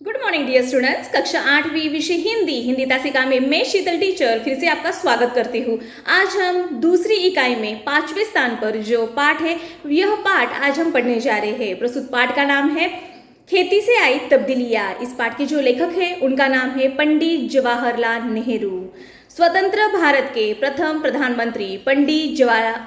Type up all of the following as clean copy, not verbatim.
Good morning dear students. कक्षा 8वीं विषय हिंदी तासिका में मैं शीतल टीचर फिर से आपका स्वागत करती हूँ। आज हम दूसरी इकाई में 5वें स्थान पर जो पाठ है यह पाठ आज हम पढ़ने जा रहे हैं। प्रस्तुत पाठ का नाम है खेती से आई तब्दीलियाँ। इस पाठ के जो लेखक है उनका नाम है पंडित जवाहरलाल नेहरू। स्वतंत्र भारत के प्रथम प्रधानमंत्री पंडित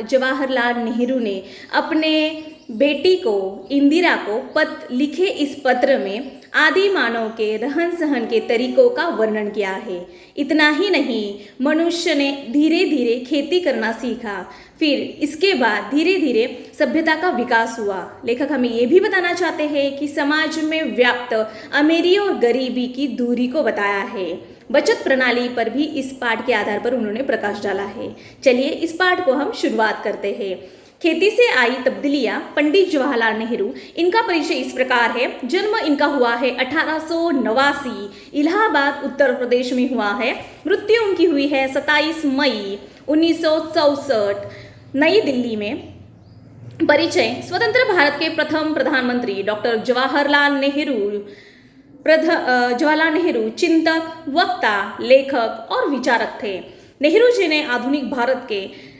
जवाहरलाल नेहरू ने अपने बेटी को इंदिरा को पत्र लिखे इस पत्र में आदि मानव के रहन सहन के तरीकों का वर्णन किया है। इतना ही नहीं, मनुष्य ने धीरे धीरे खेती करना सीखा, फिर इसके बाद धीरे धीरे सभ्यता का विकास हुआ। लेखक हमें ये भी बताना चाहते हैं कि समाज में व्याप्त अमीरी और गरीबी की दूरी को बताया है। बचत प्रणाली पर भी इस पाठ के आधार पर उन्होंने प्रकाश डाला है। चलिए इस पाठ को हम शुरुआत करते हैं। खेती से आई तब्दीलियाँ, पंडित जवाहरलाल नेहरू। इनका परिचय इस प्रकार है। जन्म इनका हुआ है 1889, इलाहाबाद उत्तर प्रदेश में हुआ है। मृत्यु उनकी हुई है 27 मई 1964 नई दिल्ली में। परिचय: स्वतंत्र भारत के प्रथम प्रधानमंत्री डॉक्टर जवाहरलाल नेहरू चिंतक, वक्ता, लेखक और विचारक थे। नेहरू जी ने आधुनिक भारत के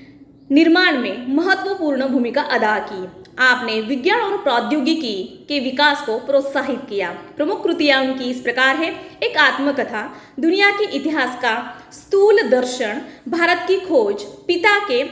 निर्माण में महत्वपूर्ण भूमिका अदा की। आपने विज्ञान और प्रौद्योगिकी के विकास को प्रोत्साहित किया। प्रमुख कृतियां उनकी इस प्रकार है: एक आत्मकथा, दुनिया के इतिहास का स्थूल दर्शन, भारत की खोज, पिता के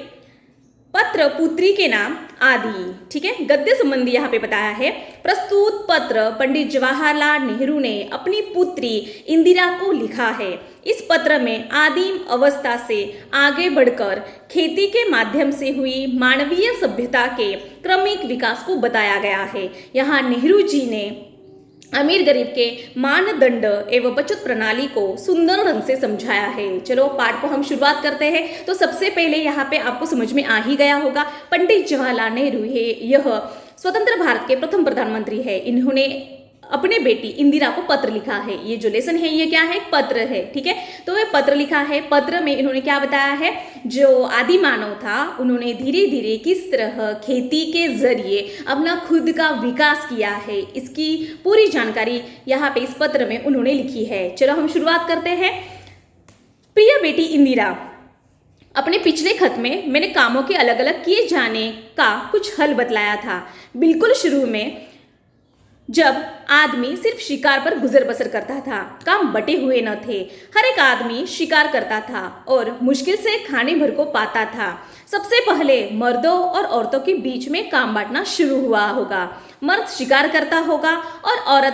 पत्र पुत्री के नाम आदि। ठीक है, गद्य संबंधी यहाँ पे बताया है। प्रस्तुत पत्र पंडित जवाहरलाल नेहरू ने अपनी पुत्री इंदिरा को लिखा है। इस पत्र में आदिम अवस्था से आगे बढ़कर खेती के माध्यम से हुई मानवीय सभ्यता के क्रमिक विकास को बताया गया है। यहाँ नेहरू जी ने अमीर गरीब के मानदंड एवं बचत प्रणाली को सुंदर ढंग से समझाया है। चलो पाठ को हम शुरुआत करते हैं। तो सबसे पहले यहाँ पे आपको समझ में आ ही गया होगा, पंडित जवाहरलाल नेहरू है, यह स्वतंत्र भारत के प्रथम प्रधानमंत्री है। इन्होंने अपने बेटी इंदिरा को पत्र लिखा है। ये जो लेसन है ये क्या है? पत्र है। ठीक है, तो ये पत्र लिखा है। पत्र में इन्होंने क्या बताया है? जो आदि मानव था उन्होंने धीरे धीरे किस तरह खेती के जरिए अपना खुद का विकास किया है, इसकी पूरी जानकारी यहाँ पे इस पत्र में उन्होंने लिखी है। चलो हम शुरुआत करते हैं। प्रिय बेटी इंदिरा, अपने पिछले खत में मैंने कामों के अलग अलग किए जाने का कुछ हल बतलाया था। बिल्कुल शुरू में जब आदमी सिर्फ शिकार पर गुजर बसर करता था, काम बटे हुए न थे। हर एक आदमी शिकार करता था और मुश्किल से खाने भर को पाता था। सबसे पहले मर्दों और औरतों के बीच में काम बांटना शुरू हुआ होगा। मर्द शिकार करता होगा और औरत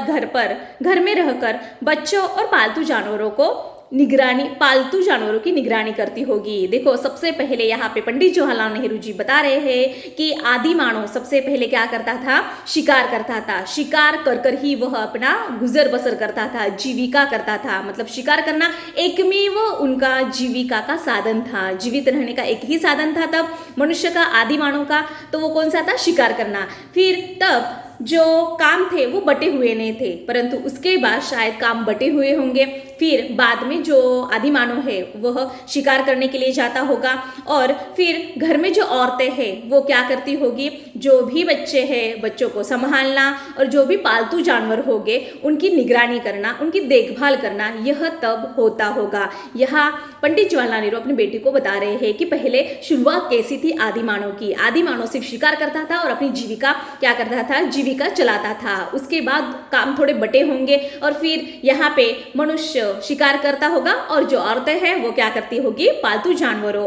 घर में रहकर बच्चों और पालतू जानवरों की निगरानी करती होगी। देखो सबसे पहले यहाँ पे पंडित जवाहरलाल नेहरू जी बता रहे हैं कि आदि मानव सबसे पहले क्या करता था? शिकार करता था। शिकार कर कर ही वह अपना गुजर बसर करता था, जीविका करता था। मतलब शिकार करना एकमेव उनका जीविका का साधन था। जीवित रहने का एक ही साधन था तब मनुष्य का, आदि मानव का। तो वो कौन सा था? शिकार करना। फिर तब जो काम थे वो बटे हुए नहीं थे, परंतु उसके बाद शायद काम बटे हुए होंगे। फिर बाद में जो आदि मानव है वह शिकार करने के लिए जाता होगा और फिर घर में जो औरतें हैं वो क्या करती होगी? जो भी बच्चे हैं बच्चों को संभालना और जो भी पालतू जानवर होंगे उनकी निगरानी करना, उनकी देखभाल करना, यह तब होता होगा। यहाँ पंडित जवाहरलाल नेहरू अपनी बेटी को बता रहे हैं कि पहले शुरुआत कैसी थी आदि मानव की। आदि मानव सिर्फ शिकार करता था और अपनी जीविका क्या करता था? जीविका चलाता था। उसके बाद काम थोड़े बटे होंगे और फिर यहाँ पे मनुष्य शिकार करता होगा और जो औरतें हैं वो क्या करती होगी? पालतू जानवरों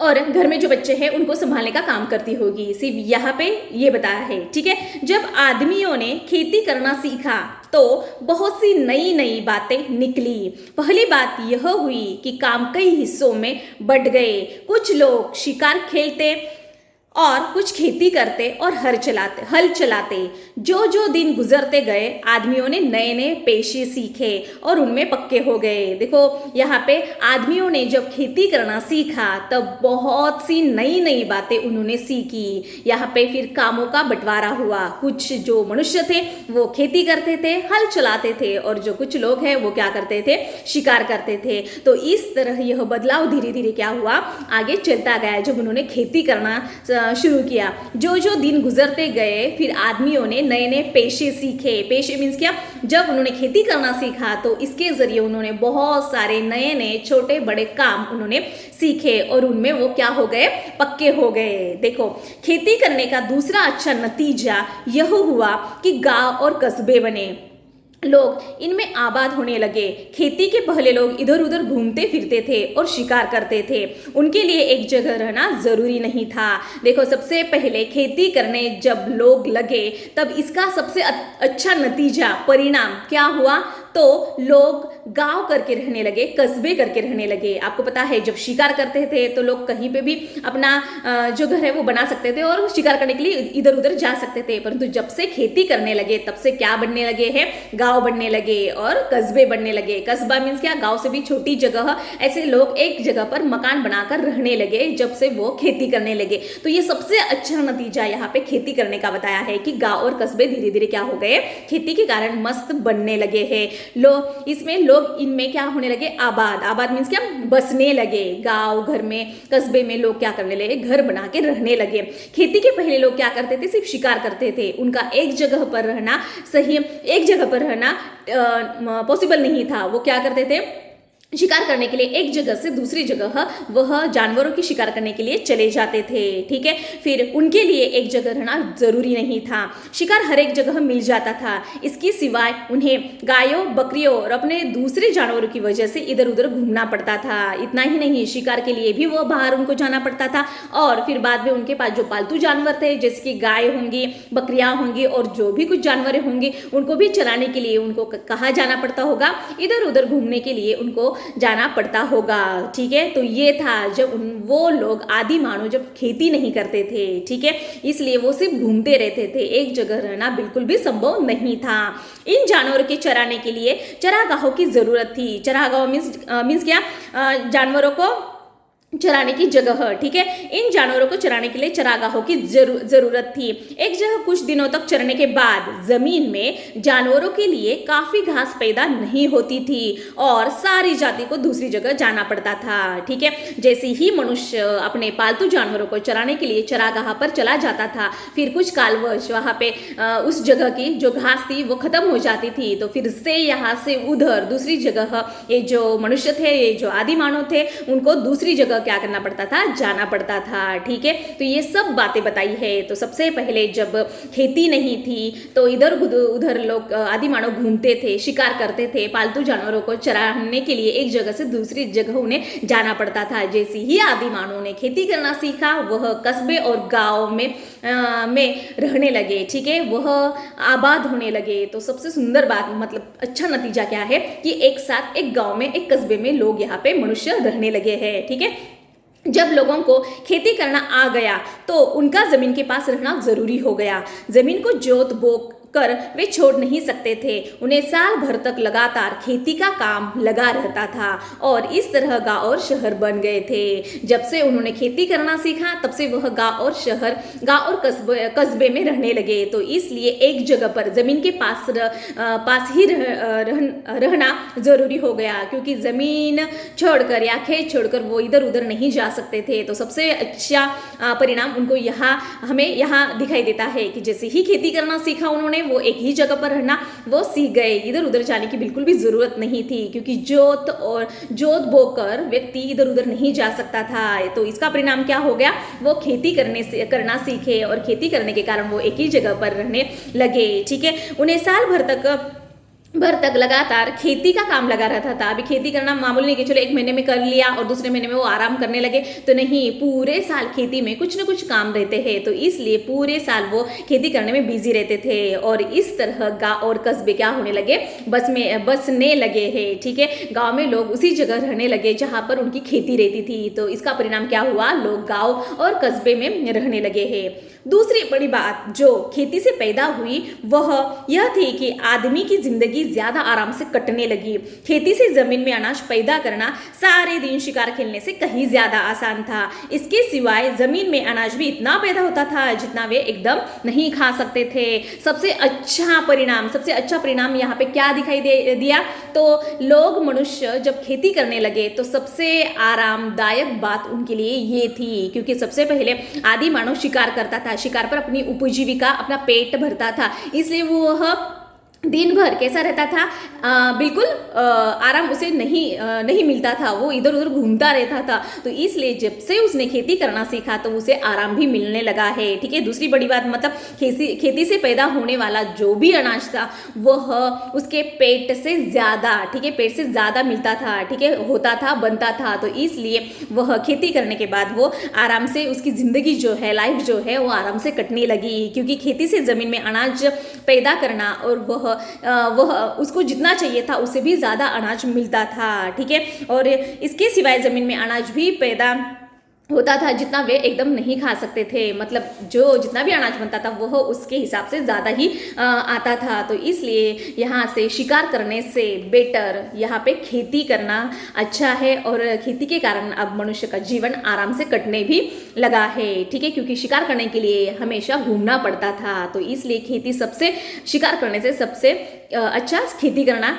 और घर में जो बच्चे हैं उनको संभालने का काम करती होगी। सिर्फ यहाँ पे ये बताया है। ठीक है, जब आदमियों ने खेती करना सीखा तो बहुत सी नई नई बातें निकली। पहली बात यह हुई कि काम कई हिस्सों में बंट गए। कुछ लोग शिकार खेलते और कुछ खेती करते और हल चलाते। जो जो दिन गुजरते गए आदमियों ने नए नए पेशे सीखे और उनमें पक्के हो गए। देखो यहाँ पे आदमियों ने जब खेती करना सीखा तब बहुत सी नई नई बातें उन्होंने सीखी। यहाँ पे फिर कामों का बंटवारा हुआ। कुछ जो मनुष्य थे वो खेती करते थे, हल चलाते थे और जो कुछ लोग हैं वो क्या करते थे? शिकार करते थे। तो इस तरह यह बदलाव धीरे धीरे क्या हुआ? आगे चलता गया। जब उन्होंने खेती करना शुरू किया। जो जो दिन गुजरते गए फिर आदमियों ने नए नए पेशे सीखे। पेशे मीन्स क्या, जब उन्होंने खेती करना सीखा तो इसके ज़रिए उन्होंने बहुत सारे नए नए छोटे बड़े काम उन्होंने सीखे और उनमें वो क्या हो गए, पक्के हो गए। देखो, खेती करने का दूसरा अच्छा नतीजा यह हुआ कि गांव और कस्बे बने, लोग इनमें आबाद होने लगे। खेती के पहले लोग इधर उधर घूमते फिरते थे और शिकार करते थे, उनके लिए एक जगह रहना ज़रूरी नहीं था। देखो, सबसे पहले खेती करने जब लोग लगे तब इसका सबसे अच्छा नतीजा परिणाम क्या हुआ, तो लोग गांव करके रहने लगे, कस्बे करके रहने लगे। आपको पता है, जब शिकार करते थे तो लोग कहीं पे भी अपना जो घर है वो बना सकते थे और शिकार करने के लिए इधर उधर जा सकते थे। परंतु जब से खेती करने लगे तब से क्या बनने लगे हैं, गांव बनने लगे और कस्बे बनने लगे। कस्बा मीन्स क्या, गांव से भी छोटी जगह, ऐसे लोग एक जगह पर मकान बनाकर रहने लगे जब से वो खेती करने लगे। तो ये सबसे अच्छा नतीजा यहाँ पे खेती करने का बताया है कि गांव और कस्बे धीरे धीरे क्या हो गए, खेती के कारण मस्त बनने लगे हैं। लोग इनमें क्या होने लगे, आबाद मीन्स क्या, बसने लगे। गांव घर में, कस्बे में लोग क्या करने लगे, घर बना के रहने लगे। खेती के पहले लोग क्या करते थे, सिर्फ शिकार करते थे। उनका एक जगह पर रहना सही, एक जगह पर रहना पॉसिबल नहीं था। वो क्या करते थे, शिकार करने के लिए एक जगह से दूसरी जगह वह जानवरों की शिकार करने के लिए चले जाते थे। ठीक है, फिर उनके लिए एक जगह रहना जरूरी नहीं था, शिकार हर एक जगह मिल जाता था। इसके सिवाय उन्हें गायों, बकरियों और अपने दूसरे जानवरों की वजह से इधर उधर घूमना पड़ता था। इतना ही नहीं, शिकार के लिए भी वो बाहर उनको जाना पड़ता था। और फिर बाद में उनके पास जो पालतू जानवर थे, जैसे कि गाय होंगी, बकरियां होंगी और जो भी कुछ जानवर होंगे, उनको भी चराने के लिए उनको कहाँ जाना पड़ता होगा, इधर उधर घूमने के लिए उनको जाना पड़ता होगा। ठीक है, तो ये था जब वो लोग आदि मानव जब खेती नहीं करते थे। ठीक है, इसलिए वो सिर्फ घूमते रहते थे, एक जगह रहना बिल्कुल भी संभव नहीं था। इन जानवरों के चराने के लिए चरागाहों की जरूरत थी। चरागाह मीन्स क्या, जानवरों को चराने की जगह। ठीक है, इन जानवरों को चराने के लिए चरागाहों की जरूरत थी। एक जगह कुछ दिनों तक चरने के बाद जमीन में जानवरों के लिए काफी घास पैदा नहीं होती थी और सारी जाति को दूसरी जगह जाना पड़ता था। ठीक है, जैसे ही मनुष्य अपने पालतू जानवरों को चराने के लिए चरागाह पर चला जाता था, फिर कुछ कालवश वहां पे उस जगह की जो घास थी वो खत्म हो जाती थी, तो फिर से यहाँ से उधर दूसरी जगह ये जो मनुष्य थे, ये जो आदि मानव थे, उनको दूसरी जगह क्या करना पड़ता था, जाना पड़ता था। ठीक है, तो ये सब बातें बताई है। तो सबसे पहले जब खेती नहीं थी तो इधर उधर लोग आदि मानव घूमते थे, शिकार करते थे, पालतू जानवरों को चराने के लिए एक जगह से दूसरी जगह उन्हें जाना पड़ता था। जैसे ही आदि मानव ने खेती करना सीखा, वह कस्बे और गांव में रहने लगे। ठीक है, वह आबाद होने लगे। तो सबसे सुंदर बात, मतलब अच्छा नतीजा क्या है कि एक साथ एक गांव में, एक कस्बे में लोग यहाँ पे मनुष्य रहने लगे हैं। ठीक है, जब लोगों को खेती करना आ गया तो उनका जमीन के पास रहना जरूरी हो गया। जमीन को जोत बो कर वे छोड़ नहीं सकते थे। उन्हें साल भर तक लगातार खेती का काम लगा रहता था और इस तरह गांव और शहर बन गए थे। जब से उन्होंने खेती करना सीखा तब से वह गांव और कस्बे में रहने लगे। तो इसलिए एक जगह पर जमीन के पास ही रहना जरूरी हो गया, क्योंकि जमीन छोड़कर या खेत छोड़कर वो इधर उधर नहीं जा सकते थे। तो सबसे अच्छा परिणाम उनको हमें यहाँ दिखाई देता है कि जैसे ही खेती करना सीखा उन्होंने, वो एक ही जगह पर रहना वो सीख गए। इधर उधर जाने की बिल्कुल भी जरूरत नहीं थी, क्योंकि जोत बोकर व्यक्ति इधर उधर नहीं जा सकता था। तो इसका परिणाम क्या हो गया, वो खेती करना सीखे और खेती करने के कारण वो एक ही जगह पर रहने लगे। ठीक है, उन्हें साल भर तक लगातार खेती का काम लगा रहता था। अभी खेती करना मामूली नहीं कि चलो एक महीने में कर लिया और दूसरे महीने में वो आराम करने लगे, तो नहीं, पूरे साल खेती में कुछ न कुछ काम रहते हैं। तो इसलिए पूरे साल वो खेती करने में बिजी रहते थे और इस तरह गांव और कस्बे क्या होने लगे, बसने लगे हैं। ठीक है, गांव में लोग उसी जगह रहने लगे जहां पर उनकी खेती रहती थी। तो इसका परिणाम क्या हुआ, लोग गाँव और कस्बे में रहने लगे हैं। दूसरी बड़ी बात जो खेती से पैदा हुई वह यह थी कि आदमी की जिंदगी ज्यादा आराम से कटने लगी। खेती से जमीन में अनाज पैदा करना सारे दिन शिकार खेलने से कहीं ज्यादा आसान था। इसके सिवाय जमीन में अनाज भी इतना पैदा होता था जितना वे एकदम नहीं खा सकते थे। सबसे अच्छा परिणाम यहाँ पे क्या दिखाई दिया, तो लोग मनुष्य जब खेती करने लगे तो सबसे आरामदायक बात उनके लिए ये थी, क्योंकि सबसे पहले आदि मानव शिकार करता था, शिकार पर अपनी उपजीविका अपना पेट भरता था, इसलिए वह दिन भर कैसा रहता था, बिल्कुल आराम उसे नहीं मिलता था, वो इधर उधर घूमता रहता था। तो इसलिए जब से उसने खेती करना सीखा तो उसे आराम भी मिलने लगा है। ठीक है, दूसरी बड़ी बात मतलब खेती से पैदा होने वाला जो भी अनाज था वह उसके पेट से ज़्यादा, ठीक है, पेट से ज़्यादा मिलता था, ठीक है, होता था, बनता था। तो इसलिए वह खेती करने के बाद वो आराम से उसकी ज़िंदगी जो है, लाइफ जो है वो आराम से कटने लगी, क्योंकि खेती से ज़मीन में अनाज पैदा करना और वह उसको जितना चाहिए था उससे भी ज़्यादा अनाज मिलता था। ठीक है, और इसके सिवाय ज़मीन में अनाज भी पैदा होता था जितना वे एकदम नहीं खा सकते थे, मतलब जो जितना भी अनाज बनता था वह उसके हिसाब से ज़्यादा ही आता था। तो इसलिए यहाँ से शिकार करने से बेटर यहाँ पे खेती करना अच्छा है, और खेती के कारण अब मनुष्य का जीवन आराम से कटने भी लगा है। ठीक है, क्योंकि शिकार करने के लिए हमेशा घूमना पड़ता था, तो इसलिए खेती शिकार करने से सबसे अच्छा खेती करना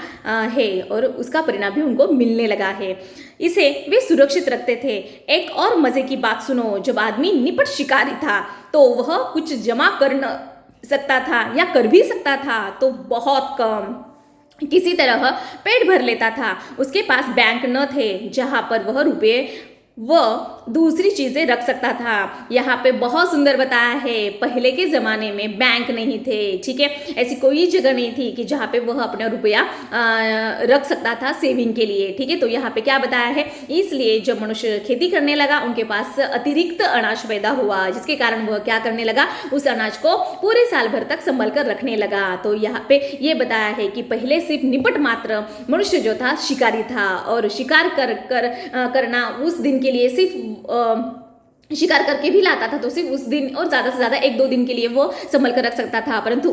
है, और उसका परिणाम भी उनको मिलने लगा है। इसे वे सुरक्षित रखते थे। एक और मजे की बात सुनो, जब आदमी निपट शिकारी था तो वह कुछ जमा कर न सकता था या कर भी सकता था तो बहुत कम, किसी तरह पेट भर लेता था। उसके पास बैंक न थे जहां पर वह रुपए वह दूसरी चीज़ें रख सकता था। यहाँ पे बहुत सुंदर बताया है, पहले के ज़माने में बैंक नहीं थे, ठीक है, ऐसी कोई जगह नहीं थी कि जहाँ पे वह अपना रुपया रख सकता था सेविंग के लिए। ठीक है, तो यहाँ पे क्या बताया है, इसलिए जब मनुष्य खेती करने लगा उनके पास अतिरिक्त अनाज पैदा हुआ, जिसके कारण वह क्या करने लगा, उस अनाज को पूरे साल भर तक संभल कर रखने लगा। तो यहाँ पे ये बताया है कि पहले सिर्फ निपट मात्र मनुष्य जो था शिकारी था, और शिकार करना उस दिन के लिए सिर्फ शिकार करके भी लाता था तो सिर्फ उस दिन और ज़्यादा से ज़्यादा 1-2 दिन के लिए वो संभल कर रख सकता था, परंतु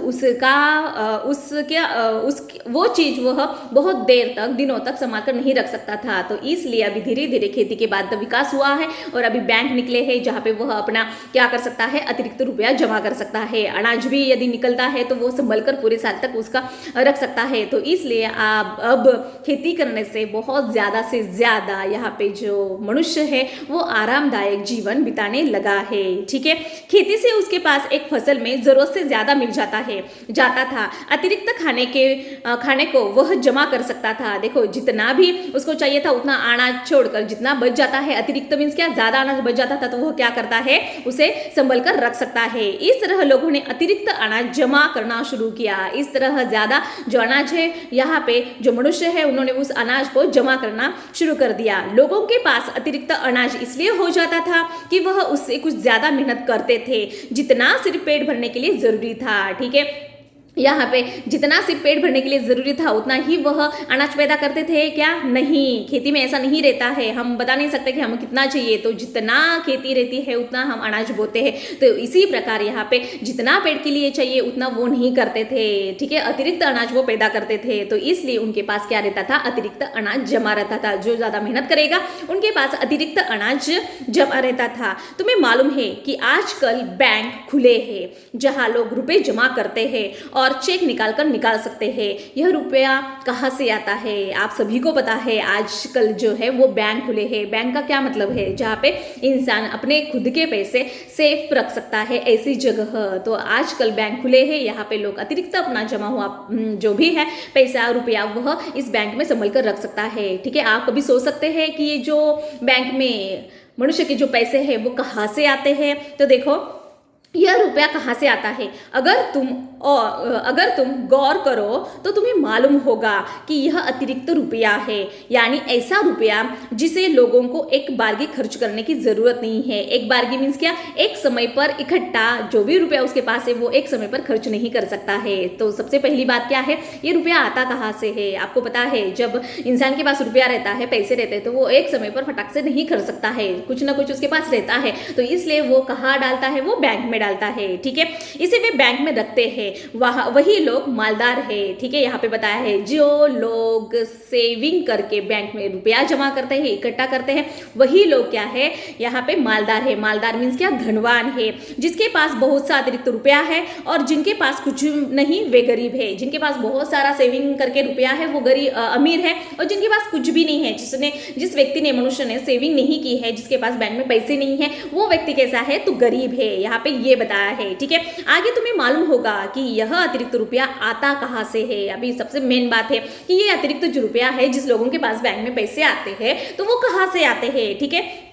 वो चीज़ वह बहुत देर तक, दिनों तक संभाल कर नहीं रख सकता था। तो इसलिए अभी धीरे धीरे खेती के बाद विकास हुआ है और अभी बैंक निकले हैं जहाँ पे वह अपना क्या कर सकता है, अतिरिक्त रुपया जमा कर सकता है। अनाज भी यदि निकलता है तो वो संभल कर पूरे साल तक उसका रख सकता है। तो इसलिए आप अब खेती करने से बहुत ज़्यादा से ज़्यादा यहाँ पे जो मनुष्य है वो आरामदायक जीवन बिताने लगा है। ठीक है, खेती से उसके पास एक फसल में जरूरत से ज्यादा मिल जाता था। अतिरिक्त खाने को वह जमा कर सकता था। देखो, जितना भी उसको चाहिए था उतना अनाज छोड़कर जितना बच जाता है, अतिरिक्त मीन्स क्या, ज्यादा अनाज बच जाता था तो वह क्या करता है, उसे संभल कर रख सकता है। इस तरह लोगों ने अतिरिक्त अनाज जमा करना शुरू किया। इस तरह ज्यादा जो अनाज है, यहाँ पे जो मनुष्य है उन्होंने उस अनाज को जमा करना शुरू कर दिया। लोगों के पास अतिरिक्त अनाज इसलिए हो जाता था कि वह उससे कुछ ज्यादा मेहनत करते थे जितना सिर्फ पेट भरने के लिए जरूरी था। ठीक है, यहाँ पे जितना सिर्फ पेट भरने के लिए ज़रूरी था उतना ही वह अनाज पैदा करते थे क्या, नहीं, खेती में ऐसा नहीं रहता है। हम बता नहीं सकते कि हमें कितना चाहिए, तो जितना खेती रहती है उतना हम अनाज बोते हैं। तो इसी प्रकार यहाँ पे जितना पेट के लिए चाहिए उतना वो नहीं करते थे। ठीक है, अतिरिक्त अनाज वो पैदा करते थे, तो इसलिए उनके पास क्या रहता था, अतिरिक्त अनाज जमा रहता था। जो ज़्यादा मेहनत करेगा उनके पास अतिरिक्त अनाज जमा रहता था। तुम्हें मालूम है कि आजकल बैंक खुले हैं जहाँ लोग रुपए जमा करते हैं और चेक निकाल सकते हैं। यह रुपया कहाँ से आता है, आप सभी को पता है। आजकल जो है वो बैंक खुले हैं। बैंक का क्या मतलब है, जहाँ पे इंसान अपने खुद के पैसे सेफ रख सकता है, ऐसी जगह। तो आजकल बैंक खुले हैं, यहाँ पे लोग अतिरिक्त अपना जमा हुआ जो भी है पैसा, रुपया, वह इस बैंक में संभल कर रख सकता है। ठीक है, आप कभी सोच सकते हैं कि ये जो बैंक में मनुष्य के जो पैसे हैं वो कहाँ से आते हैं। तो देखो, यह रुपया कहाँ से आता है, अगर तुम गौर करो तो तुम्हें मालूम होगा कि यह अतिरिक्त रुपया है, यानी ऐसा रुपया जिसे लोगों को एक बारगी खर्च करने की जरूरत नहीं है। एक बारगी मीन्स क्या, एक समय पर इकट्ठा जो भी रुपया उसके पास है वो एक समय पर खर्च नहीं कर सकता है। तो सबसे पहली बात क्या है, ये रुपया आता कहाँ से है। आपको पता है, जब इंसान के पास रुपया रहता है, पैसे रहते हैं, तो वो एक समय पर फटाक से नहीं खर्च सकता है, कुछ ना कुछ उसके पास रहता है। तो इसलिए वो कहाँ डालता है, वो बैंक में डालता है, ठीक है, इसे वे बैंक में रखते हैं, वही लोग मालदार है, ठीक है। यहाँ पे बताया है जो लोग सेविंग करके बैंक में रुपया जमा करते हैं, इकट्ठा करते हैं, वही लोग क्या है यहाँ पे मालदार है। मालदार मीन्स क्या, धनवान है, जिसके पास बहुत सा अतिरिक्त रुपया है, और जिनके पास कुछ नहीं वे गरीब है। जिनके पास बहुत सारा सेविंग करके रुपया है वो गरीब अमीर है, और जिनके पास कुछ भी नहीं है, जिस व्यक्ति ने, मनुष्य ने सेविंग नहीं की है, जिसके पास बैंक में पैसे नहीं है, वो व्यक्ति कैसा है, तो गरीब है। यहाँ पे ये बताया है, ठीक है। आगे तुम्हें मालूम होगा कि यह अतिरिक्त रुपया आता कहाँ से है। अभी सबसे मेन बात है कि ये अतिरिक्त जो रुपया है, जिस लोगों के पास बैंक में पैसे आते हैं, तो वो कहाँ से आते हैं, ठीक है।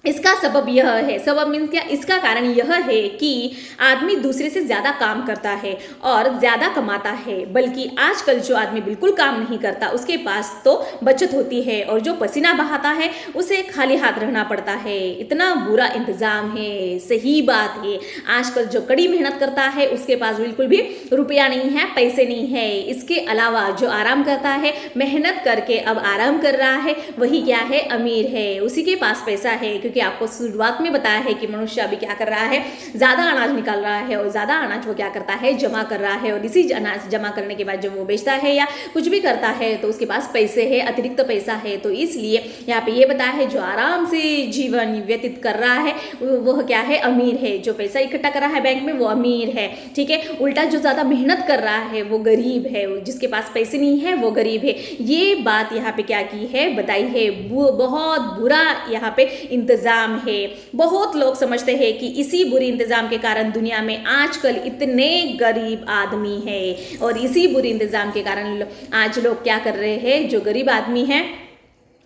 इसका सबब यह है, सबब मीन्स क्या, इसका कारण यह है कि आदमी दूसरे से ज़्यादा काम करता है और ज़्यादा कमाता है, बल्कि आजकल जो आदमी बिल्कुल काम नहीं करता उसके पास तो बचत होती है, और जो पसीना बहाता है उसे खाली हाथ रहना पड़ता है। इतना बुरा इंतज़ाम है, सही बात है। आजकल जो कड़ी मेहनत करता है उसके पास बिल्कुल भी रुपया नहीं है, पैसे नहीं है। इसके अलावा जो आराम करता है, मेहनत करके अब आराम कर रहा है, वही क्या है, अमीर है, उसी के पास पैसा है। क्योंकि आपको शुरुआत में बताया है कि मनुष्य अभी क्या कर रहा है, ज़्यादा अनाज निकाल रहा है, और ज़्यादा अनाज वो क्या करता है, जमा कर रहा है, और इसी अनाज जमा करने के बाद जब वो बेचता है या कुछ भी करता है तो उसके पास पैसे है, अतिरिक्त पैसा है। तो इसलिए यहाँ पे ये बताया है जो आराम से जीवन व्यतीत कर रहा है वह क्या है, अमीर है। जो पैसा इकट्ठा कर रहा है बैंक में वो अमीर है, ठीक है। उल्टा जो ज़्यादा मेहनत कर रहा है वो गरीब है, जिसके पास पैसे नहीं है वो गरीब है। ये बात यहाँ पे क्या की है, बताई है। बहुत बुरा यहाँ पे इंतजाम है। बहुत लोग समझते हैं कि इसी बुरे इंतजाम के कारण दुनिया में आजकल इतने गरीब आदमी हैं, और इसी बुरे इंतजाम के कारण आज लोग क्या कर रहे हैं, जो गरीब आदमी हैं,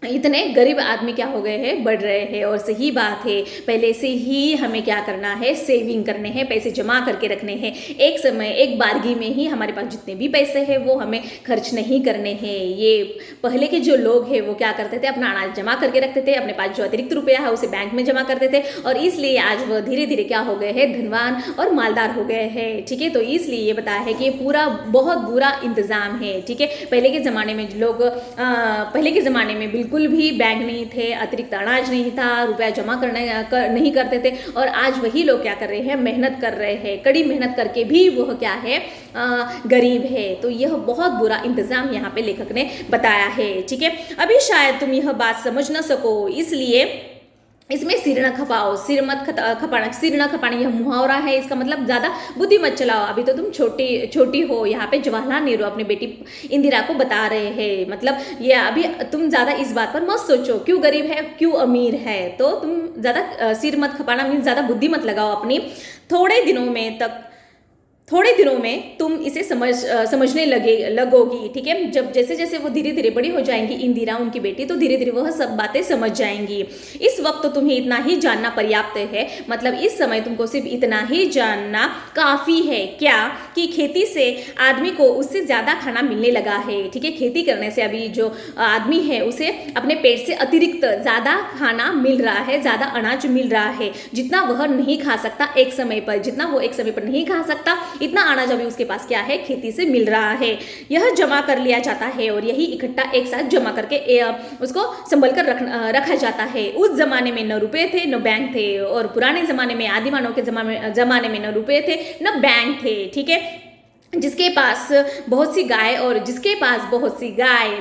इतने गरीब आदमी क्या हो गए हैं, बढ़ रहे हैं। और सही बात है, पहले से ही हमें क्या करना है, सेविंग करने हैं, पैसे जमा करके रखने हैं। एक समय, एक बारगी में ही हमारे पास जितने भी पैसे हैं वो हमें खर्च नहीं करने हैं। ये पहले के जो लोग हैं वो क्या करते थे, अपना अनाज जमा करके रखते थे, अपने पास जो अतिरिक्त रुपया है उसे बैंक में जमा करते थे, और इसलिए आज वह धीरे धीरे क्या हो गए हैं, धनवान और मालदार हो गए हैं, ठीक है। तो इसलिए ये बताया है कि ये पूरा बहुत बुरा इंतजाम है, ठीक है। पहले के ज़माने में लोग पहले के ज़माने में बिल्कुल भी बैंक नहीं थे, अतिरिक्त अनाज नहीं था, रुपया जमा नहीं करते थे, और आज वही लोग क्या कर रहे हैं, मेहनत कर रहे हैं, कड़ी मेहनत करके भी वह क्या है, गरीब है। तो यह बहुत बुरा इंतजाम यहाँ पे लेखक ने बताया है, ठीक है। अभी शायद तुम यह बात समझ न सको, इसलिए इसमें सिर न खपाओ, सिर मत खपाना, सिर न खपाना यह मुहावरा है। इसका मतलब ज़्यादा बुद्धि मत चलाओ, अभी तो तुम छोटी हो। यहाँ पे जवाहरलाल नेहरू अपनी बेटी इंदिरा को बता रहे हैं, मतलब ये अभी तुम ज़्यादा इस बात पर मत सोचो क्यों गरीब है, क्यों अमीर है। तो तुम ज़्यादा सिर मत खपाना मीन्स ज़्यादा बुद्धि मत लगाओ अपनी। थोड़े दिनों में तुम इसे समझने लगोगी, ठीक है। जब जैसे जैसे वो धीरे धीरे बड़ी हो जाएंगी, इंदिरा उनकी बेटी, तो धीरे धीरे वह सब बातें समझ जाएंगी। इस वक्त तो तुम्हें इतना ही जानना पर्याप्त है, मतलब इस समय तुमको सिर्फ इतना ही जानना काफ़ी है, क्या कि खेती से आदमी को उससे ज़्यादा खाना मिलने लगा है, ठीक है। खेती करने से अभी जो आदमी है उसे अपने पेट से अतिरिक्त ज़्यादा खाना मिल रहा है, ज़्यादा अनाज मिल रहा है, जितना वह नहीं खा सकता एक समय पर, जितना वो एक समय पर नहीं खा सकता इतना अनाज अभी उसके पास क्या है, खेती से मिल रहा है। यह जमा कर लिया जाता है और यही इकट्ठा एक साथ जमा करके उसको संभल कर रखा जाता है। उस जमाने में न रुपए थे न बैंक थे, और पुराने जमाने में, आदिमानव के जमाने में न रुपए थे न बैंक थे, ठीक है। जिसके पास बहुत सी गाय,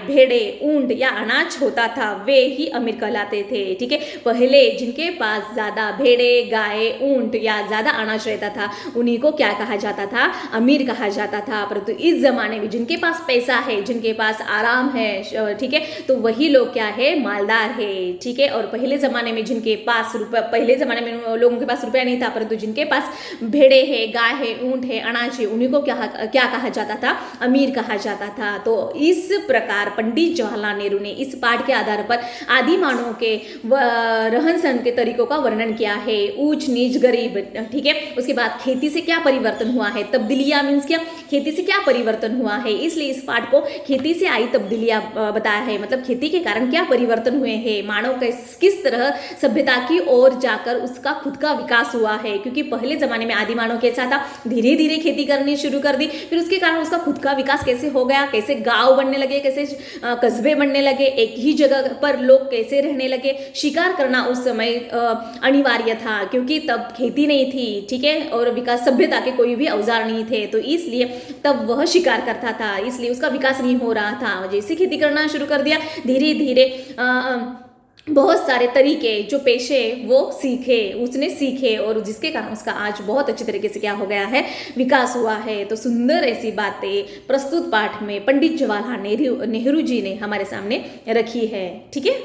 भेड़े, ऊंट या अनाज होता था वे ही अमीर कहलाते थे, ठीक है। पहले जिनके पास ज़्यादा भेड़े, गाय, ऊंट या ज़्यादा अनाज रहता था उन्हीं को क्या कहा जाता था, अमीर कहा जाता था। परंतु इस ज़माने में जिनके पास पैसा है, जिनके पास आराम है, ठीक है, तो वही लोग क्या है, मालदार है, ठीक है। और पहले ज़माने में जिनके पास पहले ज़माने में लोगों के पास रुपया नहीं था, परंतु जिनके पास भेड़े है, गाय है, ऊंट है, अनाज है, उन्हीं को क्या कहा जाता था, अमीर कहा जाता था। तो इस प्रकार पंडित जवाहरलाल नेहरू ने इस पाठ के आधार पर आदि मानव के रहन सहन के तरीकों का वर्णन किया है, ऊंच नीच गरीब, ठीक है। उसके बाद खेती से क्या परिवर्तन हुआ है, तब्दीलियां मीन्स क्या, खेती से क्या परिवर्तन हुआ है, इसलिए इस पाठ को खेती से आई तब्दीलियां बताया है, मतलब खेती के कारण क्या परिवर्तन हुए हैं, मानव का किस तरह सभ्यता की ओर जाकर उसका खुद का विकास हुआ है। क्योंकि पहले जमाने में आदि मानव कैसा था, धीरे धीरे खेती करनी शुरू कर दी, फिर उसके कारण उसका खुद का विकास कैसे हो गया, कैसे गांव बनने लगे, कैसे कस्बे बनने लगे, एक ही जगह पर लोग कैसे रहने लगे। शिकार करना उस समय अनिवार्य था क्योंकि तब खेती नहीं थी, ठीक है, और विकास सभ्यता के कोई भी औजार नहीं थे, तो इसलिए तब वह शिकार करता था, इसलिए उसका विकास नहीं हो रहा था। जैसे खेती करना शुरू कर दिया, धीरे धीरे बहुत सारे तरीके जो पेशे वो उसने सीखे, और जिसके कारण उसका आज बहुत अच्छी तरीके से क्या हो गया है, विकास हुआ है। तो सुंदर ऐसी बातें प्रस्तुत पाठ में पंडित जवाहरलाल नेहरू जी ने हमारे सामने रखी है, ठीक है।